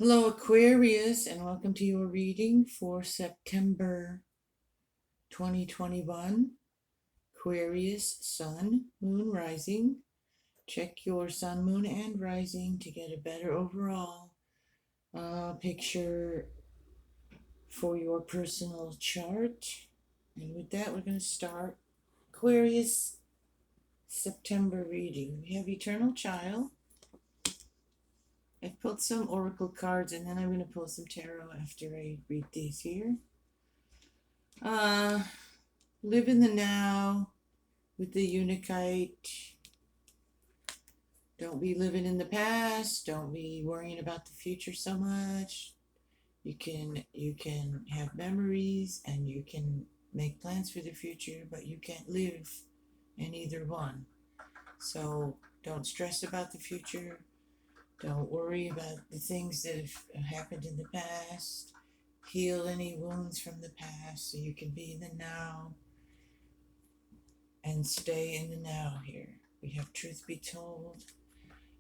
Hello, Aquarius, and welcome to your reading for September 2021. Aquarius, Sun, Moon, Rising. Check your Sun, Moon, and Rising to get a better overall picture for your personal chart. And with that, we're going to start Aquarius September reading. We have Eternal Child. I've pulled some oracle cards, and then I'm going to pull some tarot after I read these here. Uh, Live in the now with the Unikite. Don't be living in the past. Don't be worrying about the future so much. You can have memories and you can make plans for the future, but you can't live in either one. So don't stress about the future. Don't worry about the things that have happened in the past. Heal any wounds from the past so you can be in the now and stay in the now here. We have truth be told.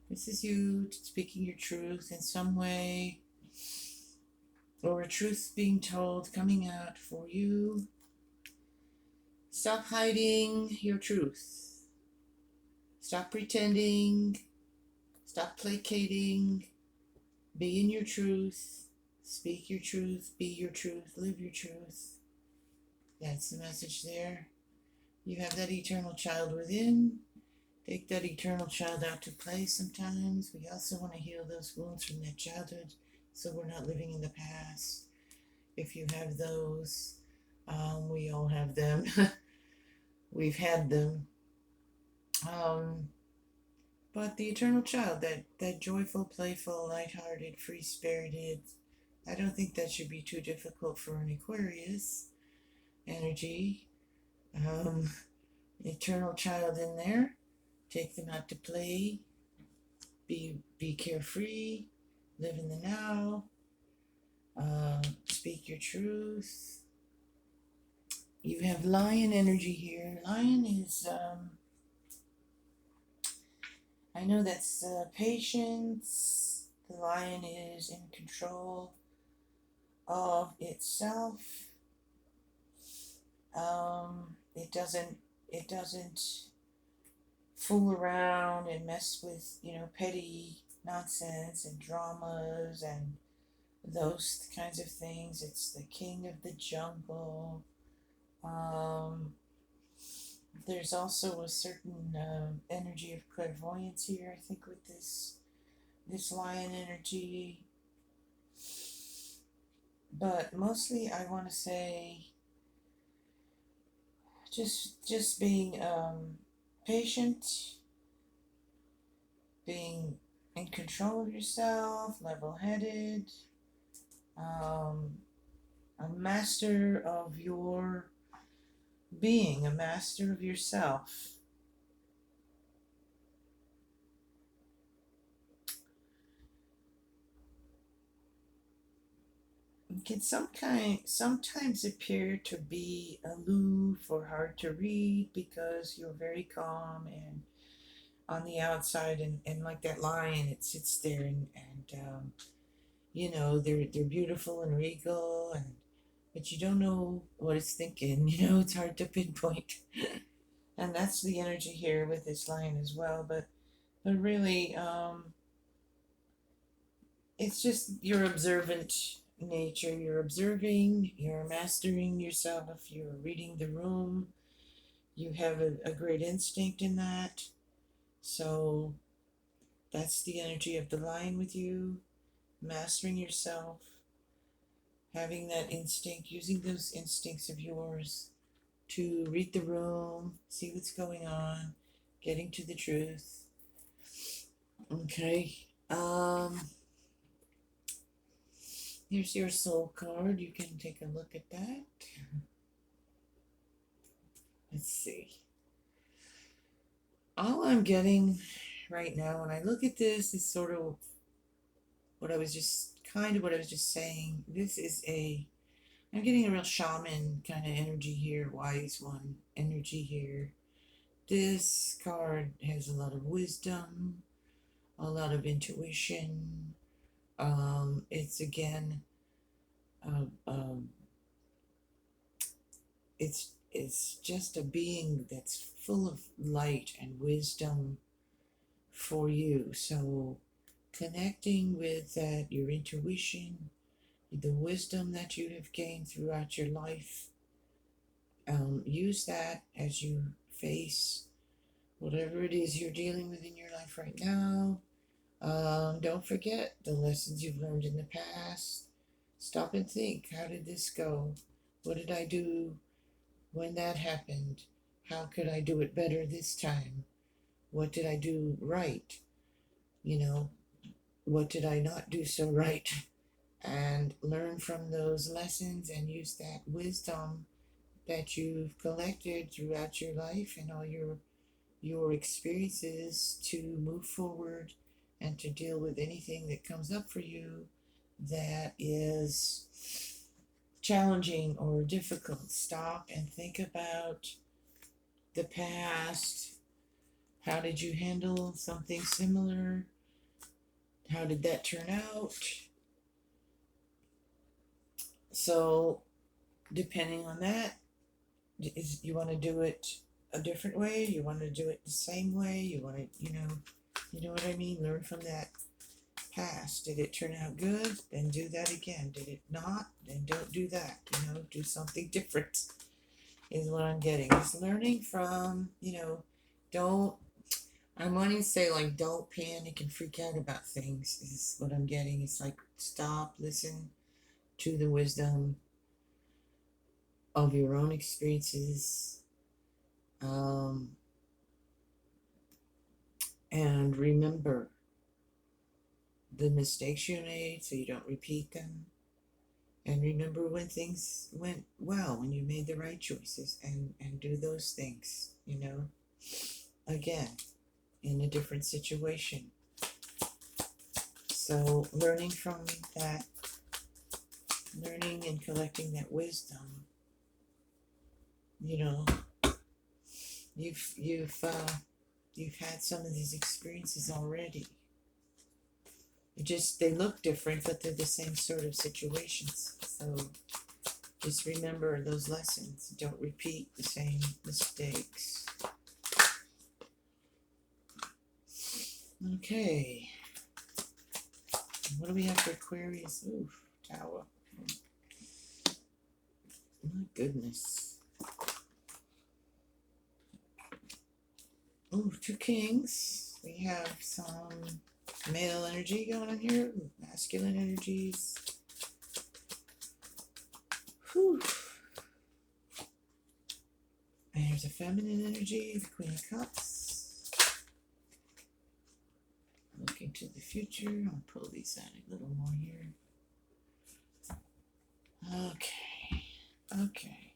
This is you speaking your truth in some way, or a truth being told coming out for you. Stop hiding your truth. Stop pretending. Stop placating. Be in your truth. Speak your truth. Be your truth. Live your truth. That's the message there. You have that eternal child within. Take that eternal child out to play sometimes. We also want to heal those wounds from that childhood so we're not living in the past. If you have those, we all have them. We've had them. But the eternal child, that joyful, playful, lighthearted, free-spirited, I don't think that should be too difficult for an Aquarius energy. Eternal child in there. Take them out to play. Be carefree. Live in the now. Speak your truth. You have lion energy here. Lion is, I know that's patience. The lion is in control of itself. It doesn't fool around and mess with, petty nonsense and dramas and those kinds of things. It's the king of the jungle. There's also a certain energy of clairvoyance here, I think, with this lion energy. But mostly, I want to say just being patient, being in control of yourself, level-headed, a master of your being, a master of yourself. It can sometimes appear to be aloof or hard to read because you're very calm and on the outside, and like that lion, it sits there and they're beautiful and regal, but you don't know what it's thinking. It's hard to pinpoint. And that's the energy here with this lion as well. But really, it's just your observant nature. You're observing, you're mastering yourself, you're reading the room, you have a great instinct in that. So that's the energy of the lion with you, mastering yourself, having that instinct, using those instincts of yours to read the room, see what's going on, getting to the truth. Okay. Here's your soul card. You can take a look at that. Let's see. All I'm getting right now when I look at this is sort of what I was just saying. I'm getting a real shaman kind of energy here, wise one energy here. This card has a lot of wisdom, a lot of intuition, It's again, it's just a being that's full of light and wisdom for you. So connecting with that, your intuition, the wisdom that you have gained throughout your life, use that as you face whatever it is you're dealing with in your life right now. Don't forget the lessons you've learned in the past. Stop and think, how did this go? What did I do when that happened? How could I do it better this time? What did I do right? You know, what did I not do so right? And learn from those lessons and use that wisdom that you've collected throughout your life and all your experiences to move forward and to deal with anything that comes up for you that is challenging or difficult. Stop and think about the past. How did you handle something similar? How did that turn out? So, depending on that, you want to do it a different way? You want to do it the same way? You want to, you know what I mean? Learn from that past. Did it turn out good? Then do that again. Did it not? Then don't do that. Do something different is what I'm getting. Just learning from, don't, I'm wanting to say like don't panic and freak out about things is what I'm getting. It's like stop, listen to the wisdom of your own experiences, and remember the mistakes you made so you don't repeat them. And remember when things went well, when you made the right choices, and do those things, again, in a different situation. So learning from that, learning and collecting that wisdom, you've had some of these experiences already. They look different, but they're the same sort of situations. So just remember those lessons. Don't repeat the same mistakes. Okay. What do we have for Aquarius? Oof, Tower. My goodness. Ooh, 2 kings. We have some male energy going on here. Ooh, masculine energies. Whew. And there's a feminine energy, the Queen of Cups. Looking to the future. I'll pull these out a little more here. Okay.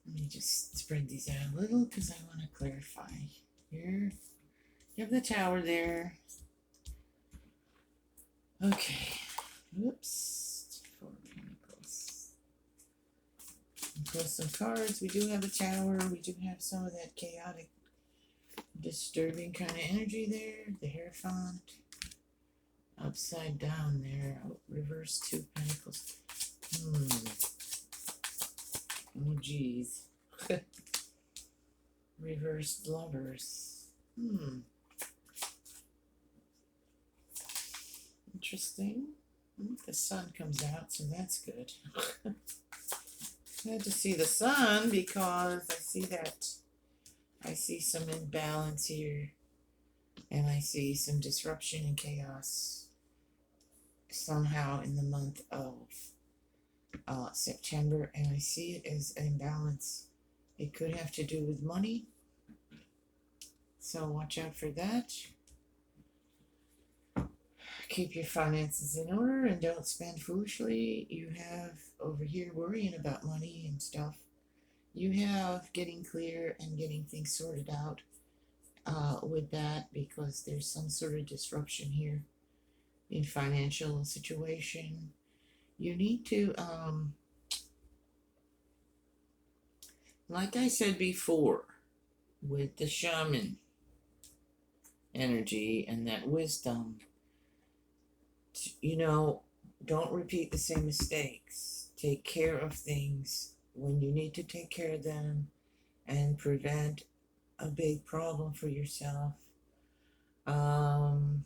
Let me just spread these out a little because I want to clarify. Here, you have the Tower there. Okay. Whoops. 4 Pentacles. Pull some cards. We do have a Tower. We do have some of that chaotic, disturbing kind of energy there. The Hierophant. Upside down there. Oh, reverse 2 Pentacles. Oh, geez. Reversed Lovers. Interesting. The Sun comes out, so that's good. Glad to see the Sun because I see some imbalance here. And I see some disruption and chaos somehow in the month of September, and I see it as an imbalance. It could have to do with money, so watch out for that. Keep your finances in order and don't spend foolishly. You have over here worrying about money and stuff. You have getting clear and getting things sorted out with that because there's some sort of disruption here in financial situation. You need to, like I said before, with the shaman energy and that wisdom, you know, don't repeat the same mistakes. Take care of things when you need to take care of them and prevent a big problem for yourself. Um,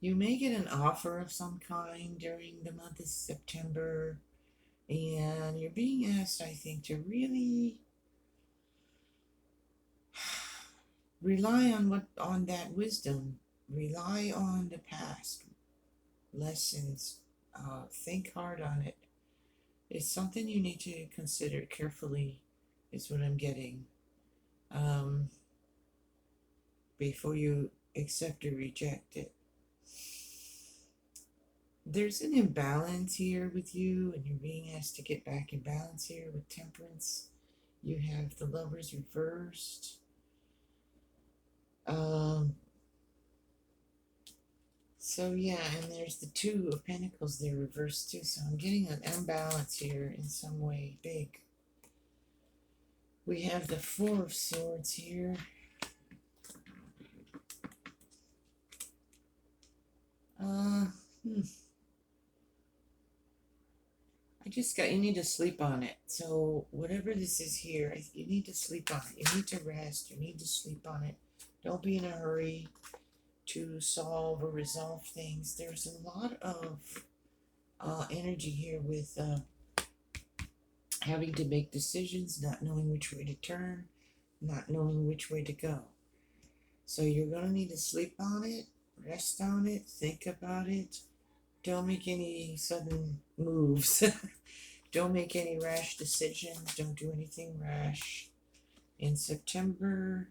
you may get an offer of some kind during the month of September, and you're being asked, I think, to really rely on that wisdom, rely on the past lessons, think hard on it. It's something you need to consider carefully, is what I'm getting, um, before you accept or reject it. There's an imbalance here with you, and you're being asked to get back in balance here with Temperance. You have the Lovers reversed. So yeah, and there's the Two of Pentacles there reversed too. So I'm getting an imbalance here in some way big. We have the Four of Swords here. I just got, you need to sleep on it. So whatever this is here, you need to sleep on it. You need to rest. You need to sleep on it. Don't be in a hurry to solve or resolve things. There's a lot of energy here with having to make decisions, not knowing which way to turn, not knowing which way to go. So you're going to need to sleep on it, rest on it, think about it. Don't make any sudden moves. Don't make any rash decisions. Don't do anything rash. In September,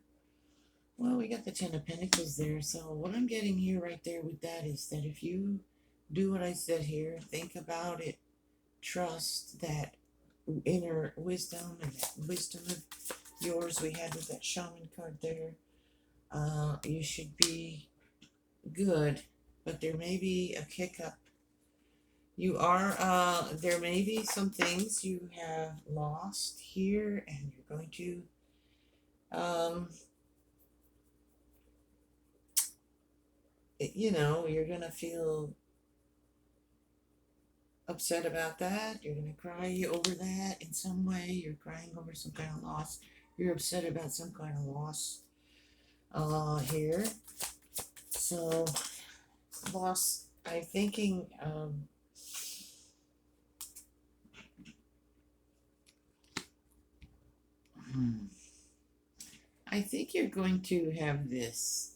well, we got the Ten of Pentacles there. So what I'm getting here right there with that is that if you do what I said here, think about it, trust that inner wisdom and that wisdom of yours we had with that Shaman card there, you should be good. But there may be a kick up. You are, there may be some things you have lost here, and you're going to, you know, you're going to feel upset about that. You're going to cry over that in some way. You're crying over some kind of loss. You're upset about some kind of loss here. So, loss, I'm thinking, I think you're going to have this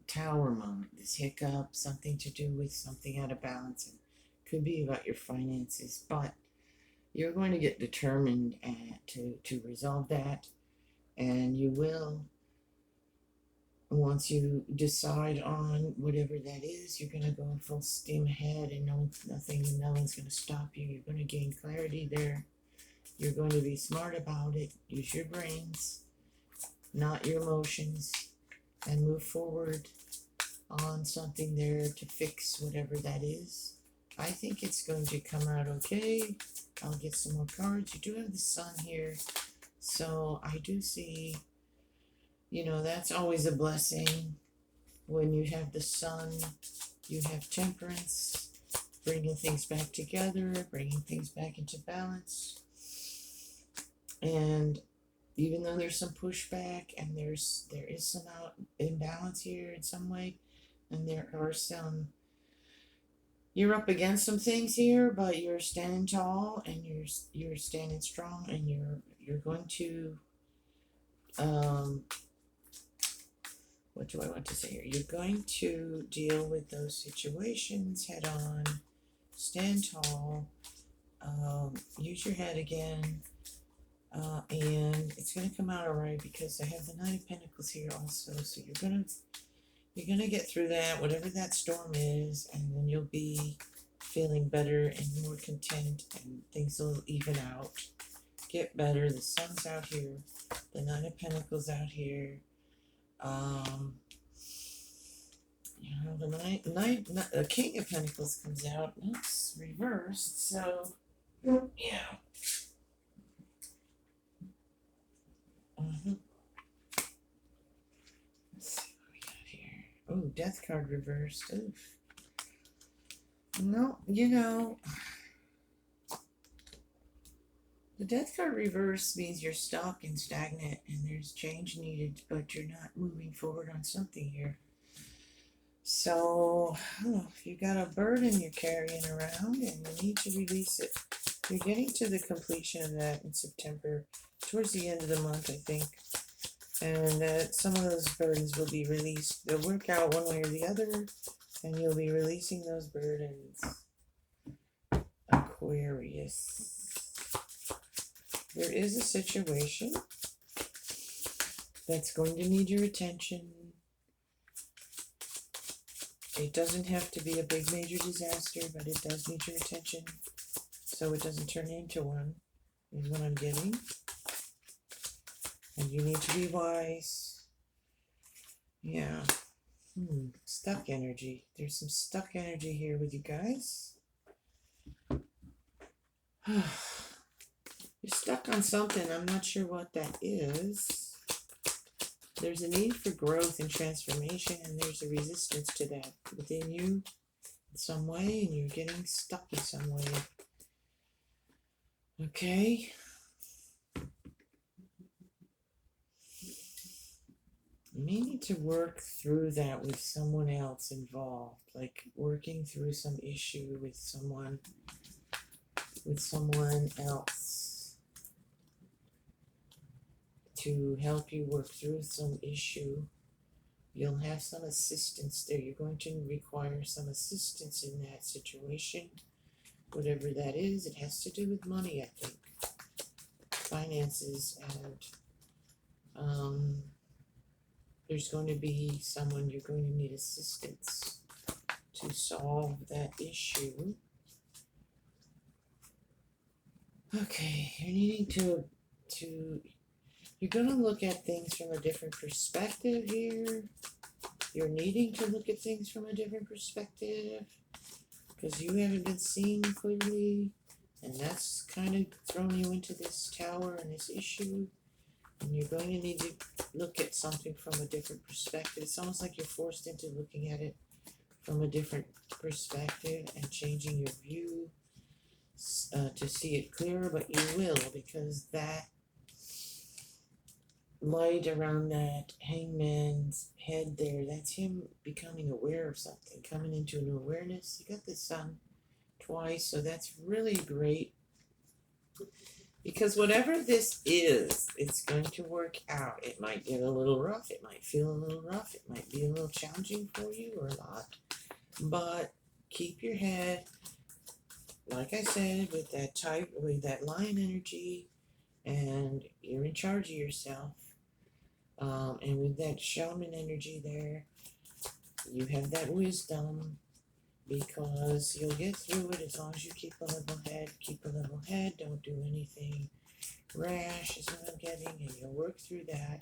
tower moment, this hiccup, something to do with something out of balance, and could be about your finances, but you're going to get determined to resolve that, and you will. Once you decide on whatever that is, you're going to go full steam ahead, and no one's going to stop you. You're going to gain clarity there. You're going to be smart about it. Use your brains, not your emotions, and move forward on something there to fix whatever that is. I think it's going to come out okay. I'll get some more cards. You do have the Sun here, so I do see, you know, that's always a blessing. When you have the Sun, you have Temperance, bringing things back together, bringing things back into balance. And even though there's some pushback and there is some imbalance here in some way, and there are some, you're up against some things here, but you're standing tall and you're standing strong, and you're going to what do I want to say here? You're going to deal with those situations head on, stand tall, use your head again, and it's going to come out alright, because I have the Nine of Pentacles here also. So you're gonna get through that, whatever that storm is, and then you'll be feeling better and more content, and things will even out, get better. The Sun's out here, the Nine of Pentacles out here. You know, the King of Pentacles comes out. Oops, reversed. So, yeah. Let's see what we got here. Oh, death card reversed. Oof. No, you know, the death card reverse means you're stuck and stagnant and there's change needed, but you're not moving forward on something here. So, you got a burden you're carrying around and you need to release it. You're getting to the completion of that in September, towards the end of the month, I think. And that some of those burdens will be released. They'll work out one way or the other, and you'll be releasing those burdens. Aquarius. There is a situation that's going to need your attention. It doesn't have to be a big major disaster, but it does need your attention so it doesn't turn into one, is what I'm getting. And you need to be wise. Yeah. Stuck energy. There's some stuck energy here with you guys. You're stuck on something. I'm not sure what that is. There's a need for growth and transformation, and there's a resistance to that within you in some way, and you're getting stuck in some way. Okay? You may need to work through that with someone else involved, like working through some issue with someone else to help you work through some issue. You'll have some assistance there. You're going to require some assistance in that situation. Whatever that is, it has to do with money, I think. Finances, and there's going to be someone you're going to need assistance to solve that issue. Okay, you're needing to you're going to look at things from a different perspective here. You're needing to look at things from a different perspective because you haven't been seeing clearly, and that's kind of thrown you into this tower and this issue. And you're going to need to look at something from a different perspective. It's almost like you're forced into looking at it from a different perspective and changing your view to see it clearer, but you will, because that light around that hangman's head there, that's him becoming aware of something, coming into an awareness. You got the sun twice, so that's really great. Because whatever this is, it's going to work out. It might get a little rough. It might feel a little rough. It might be a little challenging for you, or a lot. But keep your head, like I said, with that lion energy, and you're in charge of yourself. And with that shaman energy there, you have that wisdom, because you'll get through it as long as you keep a level head. Keep a level head. Don't do anything rash is what I'm getting, and you'll work through that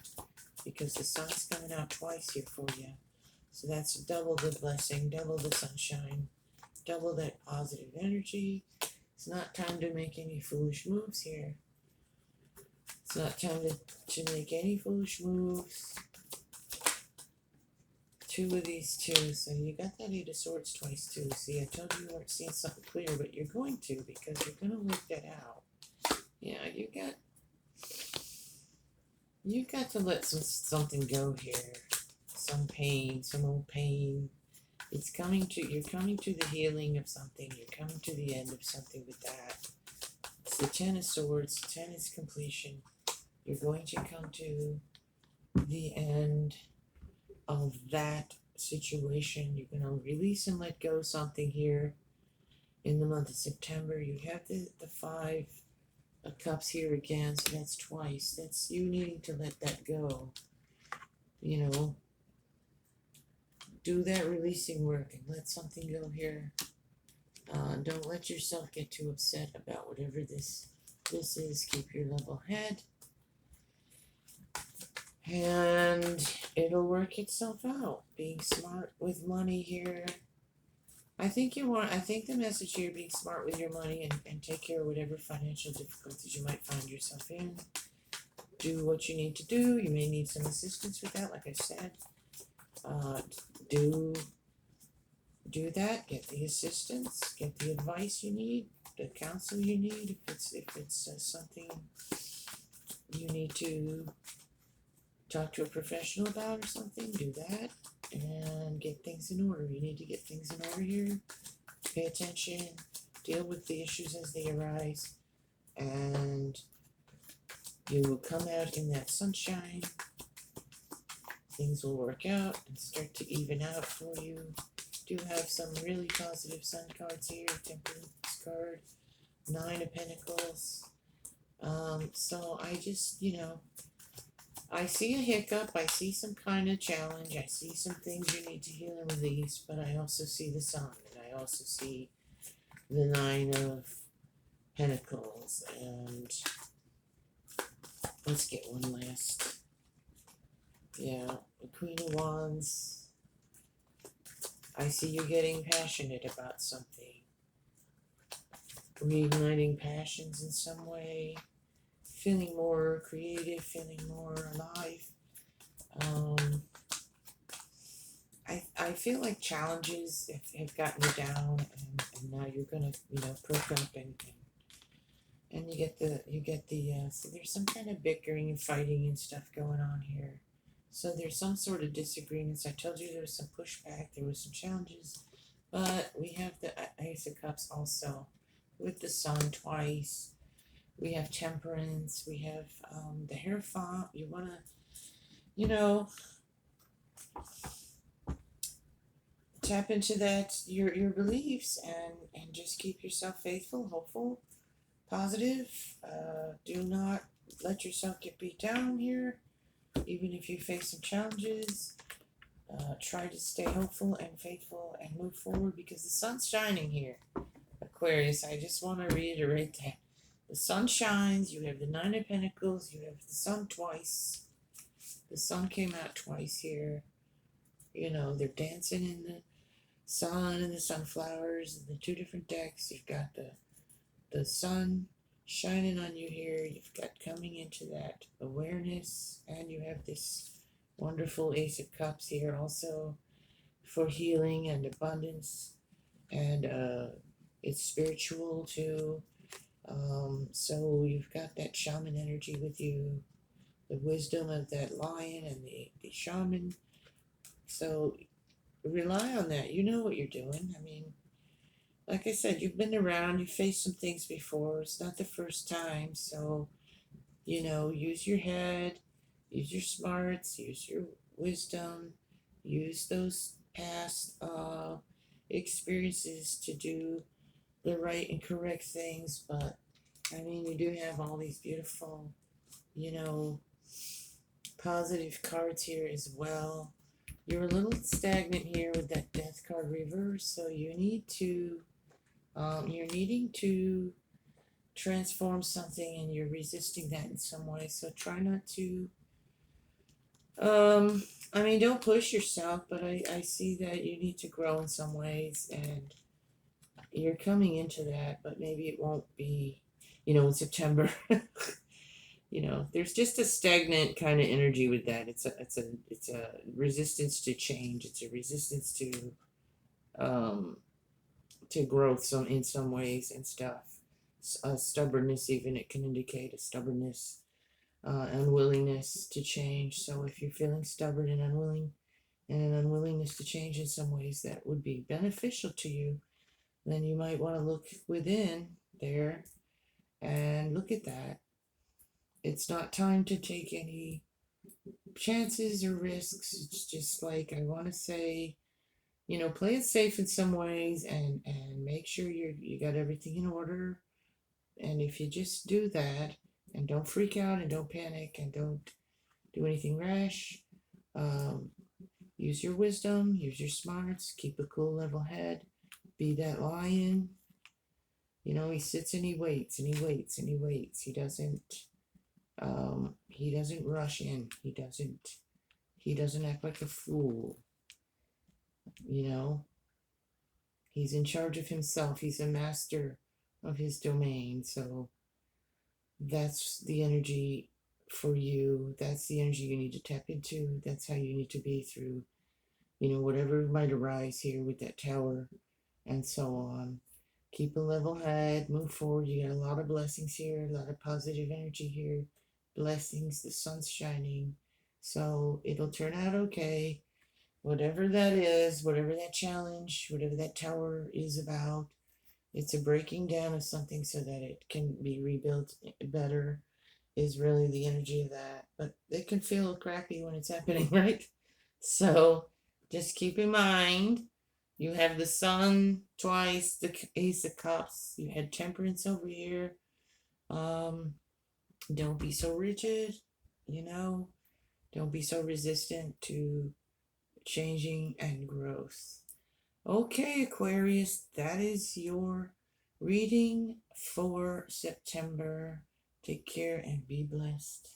because the sun's coming out twice here for you. So that's double the blessing, double the sunshine, double that positive energy. It's not time to make any foolish moves here. It's not time to make any foolish moves. Two of these two, so you got that Eight of Swords twice too. See, I told you weren't seeing something clear, but you're going to, because you're going to work that out. Yeah, you got to let something go here. Some pain, some old pain. You're coming to the healing of something. You're coming to the end of something with that. It's the Ten of Swords. 10 is completion. You're going to come to the end of that situation. You're going to release and let go something here in the month of September. You have the 5 of Cups here again, so that's twice. That's you needing to let that go. You know, do that releasing work and let something go here. Don't let yourself get too upset about whatever this is. Keep your level head. And it'll work itself out. Being smart with money here. I think the message here, being smart with your money and take care of whatever financial difficulties you might find yourself in. Do what you need to do. You may need some assistance with that, like I said. Do that. Get the assistance. Get the advice you need. The counsel you need. If it's something you need to talk to a professional about or something, do that and get things in order. You need to get things in order here. Pay attention. Deal with the issues as they arise, and you will come out in that sunshine. Things will work out and start to even out for you. Do have some really positive sun cards here. Temperance card, 9 of Pentacles. So I just, I see a hiccup. I see some kind of challenge. I see some things you need to heal and release, but I also see the sun, and I also see the 9 of Pentacles. And let's get one last. Yeah, the Queen of Wands. I see you getting passionate about something. Reigniting passions in some way. Feeling more creative, feeling more alive. I feel like challenges have gotten you down, and now you're gonna, perk up and you get the so there's some kind of bickering and fighting and stuff going on here. So there's some sort of disagreements. I told you there was some pushback, there was some challenges, but we have the Ace of Cups also with the Sun twice. We have Temperance. We have the Hierophant. You want to, tap into that, your beliefs, and just keep yourself faithful, hopeful, positive. Do not let yourself get beat down here. Even if you face some challenges, try to stay hopeful and faithful and move forward, because the sun's shining here, Aquarius. I just want to reiterate that. The sun shines. You have the 9 of Pentacles. You have the sun twice. The sun came out twice here. They're dancing in the sun and the sunflowers and the 2 different decks. You've got the sun shining on you here. You've got coming into that awareness, and you have this wonderful Ace of Cups here also for healing and abundance, and it's spiritual too. So you've got that shaman energy with you, the wisdom of that lion and the shaman. So rely on that. You know what you're doing. I mean, like I said, you've been around, you've faced some things before. It's not the first time. So, use your head, use your smarts, use your wisdom, use those past experiences to do the right and correct things. But, I mean, you do have all these beautiful, positive cards here as well. You're a little stagnant here with that Death card reverse, so you need to, you're needing to transform something, and you're resisting that in some way. So try not to, don't push yourself, but I see that you need to grow in some ways, and you're coming into that, but maybe it won't be, in September. There's just a stagnant kind of energy with that. It's a resistance to change. It's a resistance to growth in some ways and stuff. Stubbornness, even, it can indicate a stubbornness, unwillingness to change. So if you're feeling stubborn and unwilling, and an unwillingness to change in some ways that would be beneficial to you, then you might want to look within there and look at that. It's not time to take any chances or risks. It's just like, I want to say, play it safe in some ways, and make sure you got everything in order. And if you just do that, and don't freak out, and don't panic, and don't do anything rash, use your wisdom, use your smarts, keep a cool, level head, be that lion. He sits and he waits, and he waits, and he waits. He doesn't rush in. He doesn't act like a fool. He's in charge of himself. He's a master of his domain. So that's the energy for you. That's the energy you need to tap into. That's how you need to be through whatever might arise here with that tower and so on. Keep a level head, move forward. You got a lot of blessings here, a lot of positive energy here. Blessings, the sun's shining. So it'll turn out okay. Whatever that is, whatever that challenge, whatever that tower is about, it's a breaking down of something so that it can be rebuilt better, is really the energy of that. But it can feel crappy when it's happening, right? So just keep in mind you have the sun twice, the ace of cups, you had temperance over here. Um, don't be so rigid, you know, don't be so resistant to changing and growth. Okay, Aquarius, that is your reading for September. Take care and be blessed.